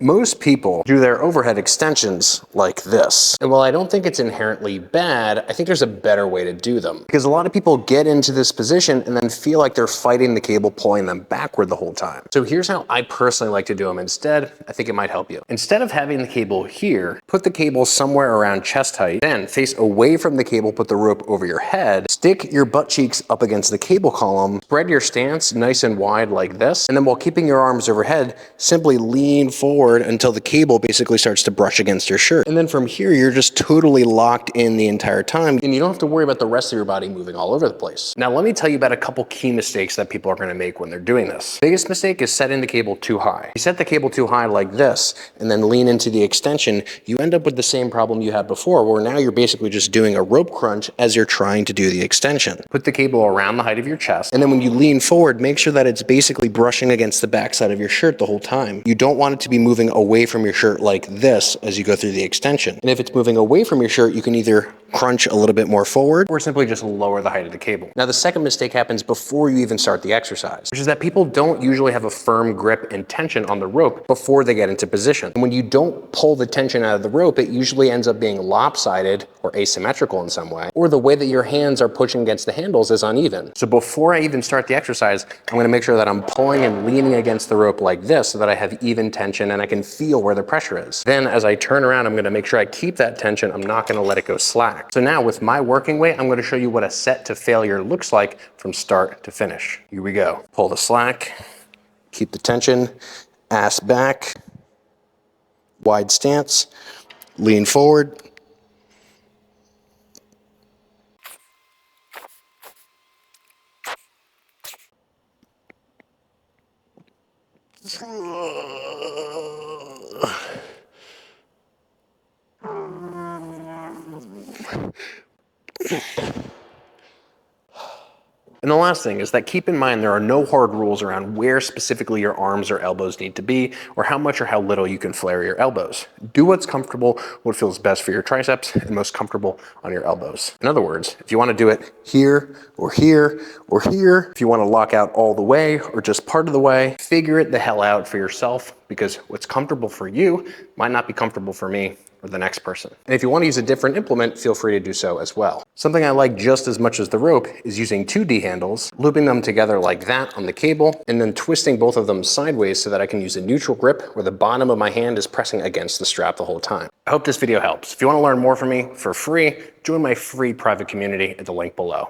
Most people do their overhead extensions like this. And while I don't think it's inherently bad, I think there's a better way to do them. Because a lot of people get into this position and then feel like they're fighting the cable, pulling them backward the whole time. So here's how I personally like to do them instead. I think it might help you. Instead of having the cable here, put the cable somewhere around chest height, then face away from the cable, put the rope over your head, stick your butt cheeks up against the cable column, spread your stance nice and wide like this, and then while keeping your arms overhead, simply lean forward until the cable basically starts to brush against your shirt. And then from here, you're just totally locked in the entire time, and you don't have to worry about the rest of your body moving all over the place. Now, let me tell you about a couple key mistakes that people are gonna make when they're doing this. Biggest mistake is setting the cable too high. You set the cable too high like this, and then lean into the extension, you end up with the same problem you had before, where now you're basically just doing a rope crunch as you're trying to do the extension. Put the cable around the height of your chest, and then when you lean forward, make sure that it's basically brushing against the backside of your shirt the whole time. You don't want it to be moving away from your shirt like this as you go through the extension. And if it's moving away from your shirt, you can either crunch a little bit more forward or simply just lower the height of the cable. Now, the second mistake happens before you even start the exercise, which is that people don't usually have a firm grip and tension on the rope before they get into position. And when you don't pull the tension out of the rope, it usually ends up being lopsided or asymmetrical in some way, or the way that your hands are pushing against the handles is uneven. So before I even start the exercise, I'm gonna make sure that I'm pulling and leaning against the rope like this so that I have even tension and I can feel where the pressure is. Then as I turn around, I'm gonna make sure I keep that tension. I'm not gonna let it go slack. So now with my working weight, I'm gonna show you what a set to failure looks like from start to finish. Here we go. Pull the slack, keep the tension, ass back, wide stance, lean forward. And the last thing is that keep in mind there are no hard rules around where specifically your arms or elbows need to be, or how much or how little you can flare your elbows. Do what's comfortable, what feels best for your triceps, and most comfortable on your elbows. In other words, if you want to do it here, or here, or here, if you want to lock out all the way, or just part of the way, figure it the hell out for yourself, because what's comfortable for you might not be comfortable for me or the next person. And if you want to use a different implement, feel free to do so as well. Something I like just as much as the rope is using 2D handles, looping them together like that on the cable, and then twisting both of them sideways so that I can use a neutral grip where the bottom of my hand is pressing against the strap the whole time. I hope this video helps. If you want to learn more from me for free, join my free private community at the link below.